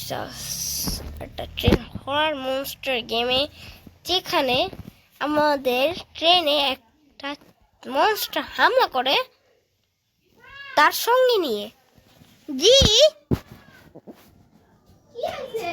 Versus একটা train হরার monster গেমে, যেখানে আমাদের ট্রেনে একটা মনস্টার হামলা করে তার সঙ্গে নিয়ে। জি কি আছে?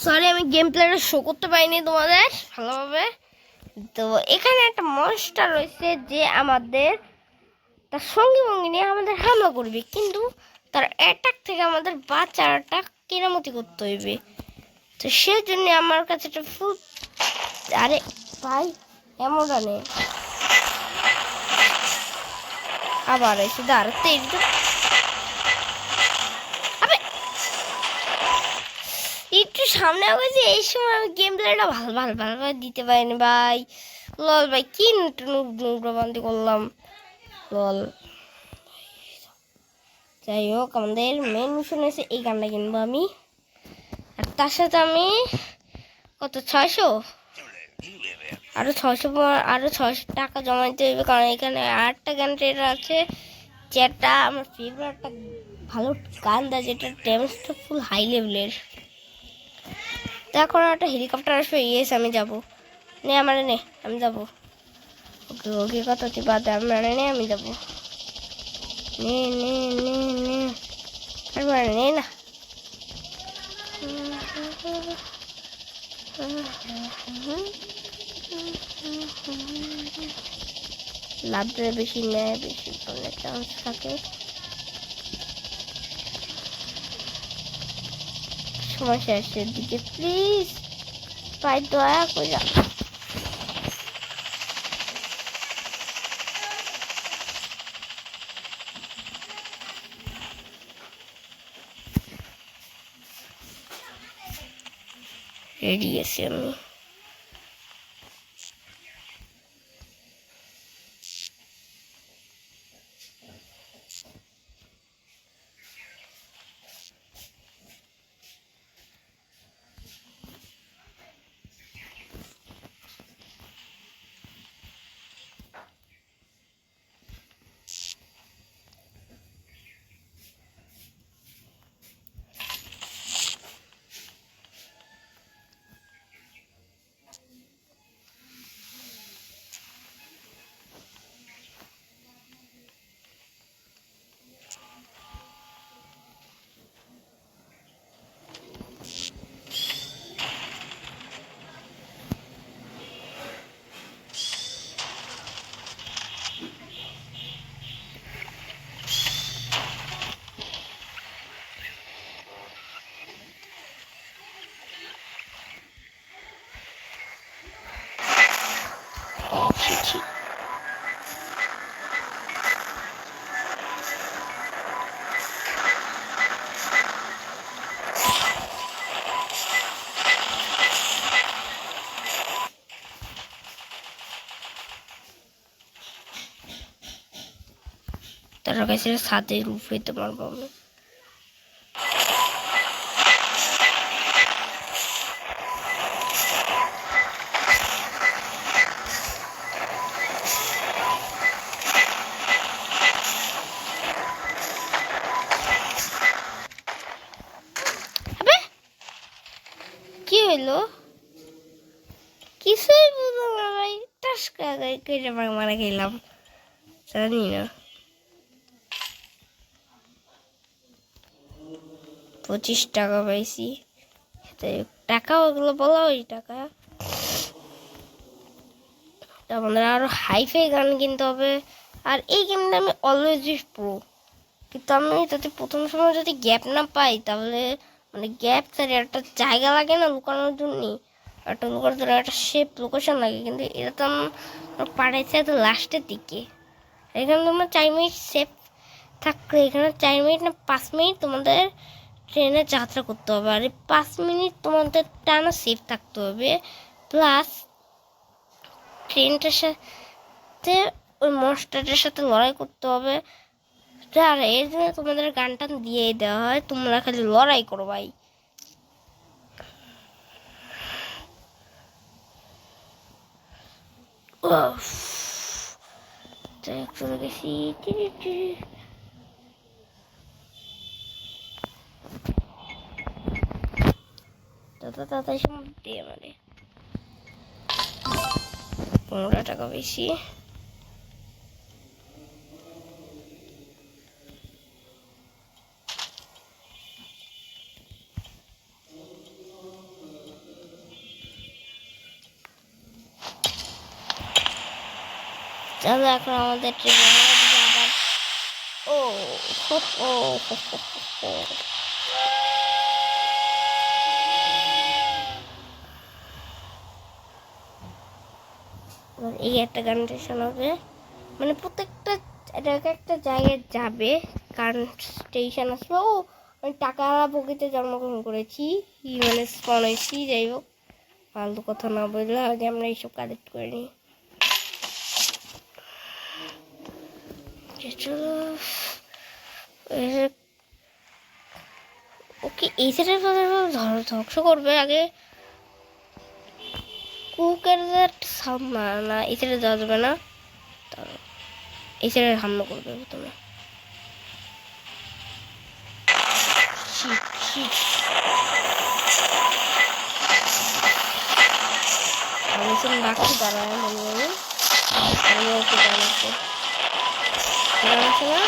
সরি, আমি গেম প্লেটা শো করতে পারিনি তোমাদের ভালোভাবে। তো এখানে একটা মনস্টার রয়েছে যে আমাদের তার সঙ্গী ভঙ্গি নিয়ে আমাদের হামলা করবে, কিন্তু তার অ্যাটাক থেকে আমাদের বাঁচাটা কেরামতি করতে হইবে। তো সেজন্য আমার কাছে একটা ফুল, আরে ভাই এমন নেই, আবার এসে দাঁড়াতে একটু সামনে গেছে। এই সময় আমি গেম প্লেটা ভালো দিতে পারিনি ভাই। লল ভাই, কি নোংরাবান্তি করলাম লল। যাই হোক, আমাদের মেন মিশন হয়েছে এই গানটা কিনবো আমি, আর তার সাথে আমি কত 600 আরো 600 টাকা জমাইতে হবে, কারণ এখানে আরেকটা গান ট্রেডার আছে যেটা আমার ফেভারিট একটা ভালো গান দেয়, যেটা ড্যামেজটা ফুল হাই লেভেলের। তো এখন একটা হেলিকপ্টার আসবে, ইয়েস আমি যাবো। নে আমার নে, আমি যাবো। ওকে ওকে, কথা তুই বাদ, আমার নে, আমি যাবো। নে নে নে নে, আমার নে না। লাভটা বেশি নেয়, বেশি বলে চান্স থাকে। সময় শেষের দিকে প্লিজ ভাই, দয়া করে। রেডি আছি আমি। তার কাছে ছাদে রূপ হইতে পারবো আমি। কি হইলো কিছুই বুঝলাম না ভাই, টাস কেটে মারা গেলাম জানি না। 25 টাকা পাইছি, টাকা ওগুলো বলা ওই টাকা। আমাদের আরো হাইফাই গান কিনতে হবে। আর এই গেমটা আমি অলওয়েজ প্রো, কিন্তু আমি যদি প্রথম সময় যদি গ্যাপ না পাই তাহলে মানে গ্যাপ ছাড়া একটা জায়গা লাগে না লুকানোর জন্য, একটা লুকানোর জন্য একটা সেফ লোকেশন লাগে, কিন্তু এটা তো আমার পাঠাইছে তো লাস্টের দিকে। এখানে তোমরা 4 মিনিট সেফ থাকলে এখানে 4 মিনিট না 5 মিনিট তোমাদের ট্রেনে যাত্রা করতে হবে, আর এই 5 মিনিট তোমাদের টানা সেফ থাকতে হবে, প্লাস ট্রেনটার সাথে ওই মনস্টারের সাথে লড়াই করতে হবে। আর এর জন্য তোমাদের গানটা দিয়ে দেওয়া হয়, তোমরা খালি লড়াই করো ভাই। চলে গেছি তাড়াতাড়ি সময় দিয়ে মানে 15 টাকা বেশি। চলো এখন আমাদের ট্রেন আবার ও হো হো হো হো হো। এই একটা গান শোনাবে, মানে প্রত্যেকটা এটা একটা জায়গায় যাবে, কারণ স্টেশন আসবে। ও আমি টাকাওয়ালা বগিতে জন্মগ্রহণ করেছি, মানে স্পন হয়েছি। যাই হোক ফালতু কথা না বললে আগে আমরা এইসব কালেক্ট করে নিই। ওকে এই সাইডের ধ্বংস করবে আগে কুকের না না, এই সাইডে যাওয়া যাবে না, এই সাইডে হামলা করবে প্রথমে। আমি শুনে রাখছি দাঁড়ায় আমি ওকে জানাচ্ছি না।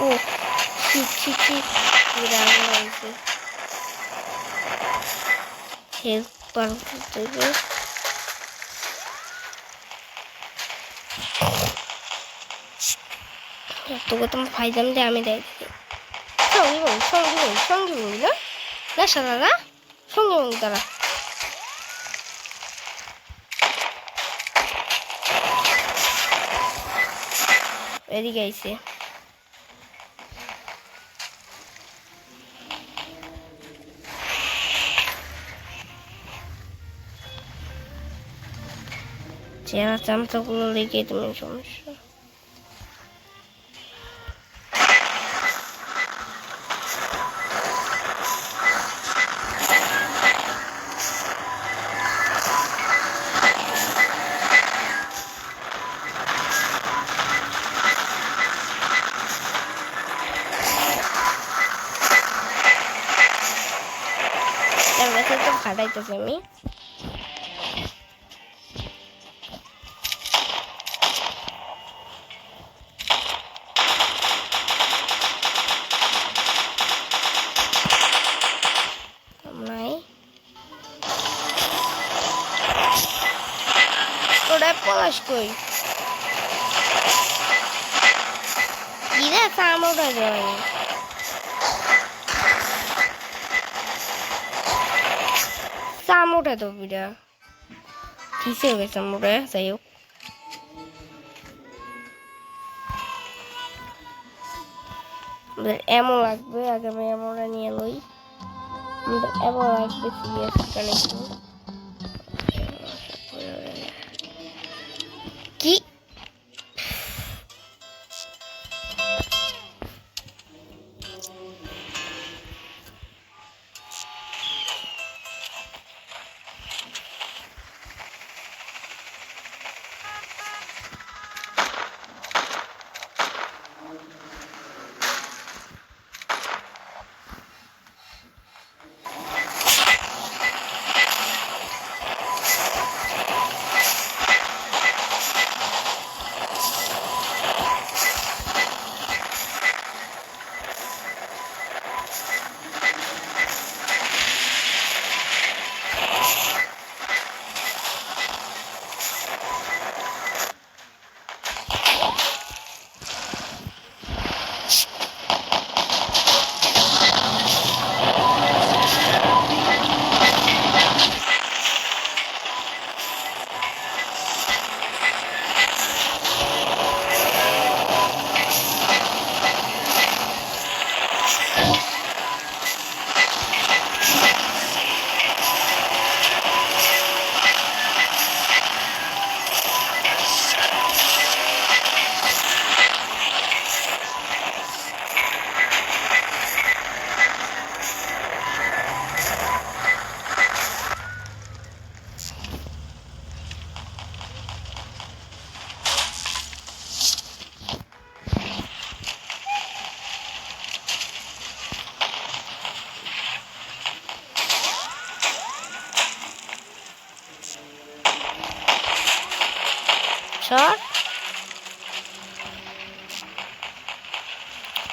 ও হেল্প দেবে তোকে তোমার ফাইজাম দিয়ে আমি দেয় সঙ্গী বলি না দাদা সঙ্গী বলি তারা এদিকে আইছে। চেহারা চামচাগুলো লেগে তুমি সমস্যা। তো ফাটাইতেছি আমি। ওটা পলাশ কই দিদা সামোটা যায় সামোটা তো বিড়া কিসে গেছে সামোটা। যাই হোক এমন লাগবে, আগে আমি এমনটা নিয়ে লই। আমাদের এমন লাগবে সিরিয়াস কানেকশন। শট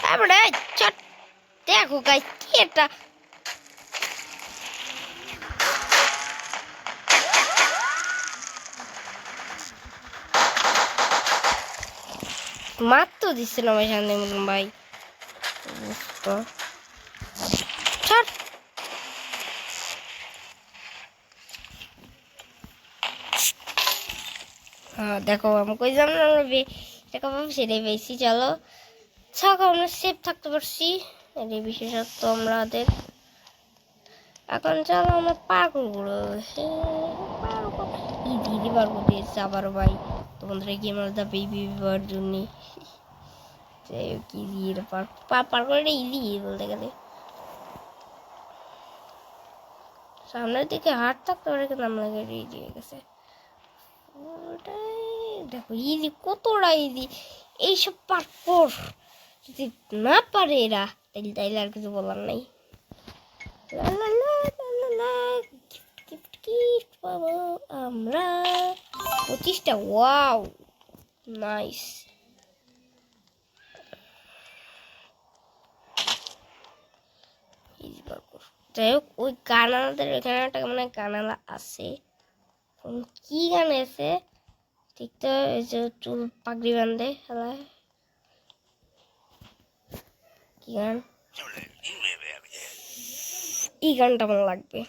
তারপরে চট দেখো গাইস কি এটা মার তো দিচ্ছে না ভাই সামনে মতন ভাই ছাড় হ্যাঁ দেখো আমি কই যাম না আমরা টাকা পাবো সেটাই পেয়েছি চলো ছাক আমরা সেফ থাকতে পারছি এটাই বিশেষত্ব আমাদের এখন চলো আমরা পার্কগুলো ইদি পার্ক দিয়েছে আবার ভাই তোমাদের গেমার দা বেবি বিবার জন্য কি দিয়ে পার্ক করে ইজি বলতে গেলে সামনের দিকে হাট থাকতে পারে কিন্তু আমরা ইজি হয়ে গেছে দেখো ইজি কতটা ইজি এইসব পার্কর যদি না পারে এরা তাইলে আর কিছু বলার নাই গিফট পাবো আমরা 25টা ওয়াও নাইস যাই হোক ওই কানালাদের এখানে একটা মানে কানালা আছে কি গান আছে ঠিক তো এই যে চুল পাগড়ি বাঁধে খেলা কি গান এই গানটা আমার লাগবে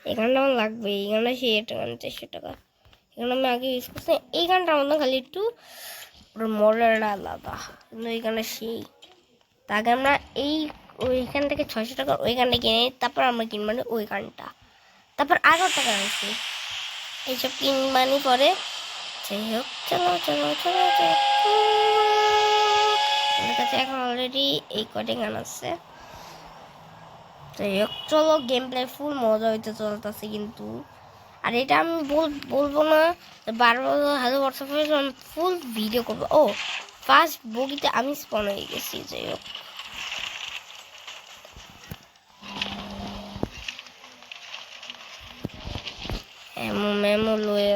এই গানটা আমার লাগবে এই গানটা সেই একটা গান 400 টাকা এখানে আমি আগে ইউজ করছি এই গানটার মধ্যে খালি একটু ওর মডেলটা আলাদা কিন্তু এই গানটা সেই তাকে আমরা এই ওইখান থেকে 600 টাকা ওই গানটা কিনে তারপর আমরা কিনবানি ওই গানটা তারপর 11 টাকা আছে এইসব কিনবানি পরে যাই হোক চলো চলো চলো আমার কাছে এখন অলরেডি এই কটি গান আছে যাই হোক চলো গেম প্লে ফুল মজা হইতে চলতেছে কিন্তু আর এটা আমি বলবো না বারবার হ্যালো হোয়াটসঅ্যাপে ফুল ভিডিও করবো ও ফার্স্ট বগিতে আমি স্পন হয়ে গেছি যাই হোক এমন মেমো লয়ে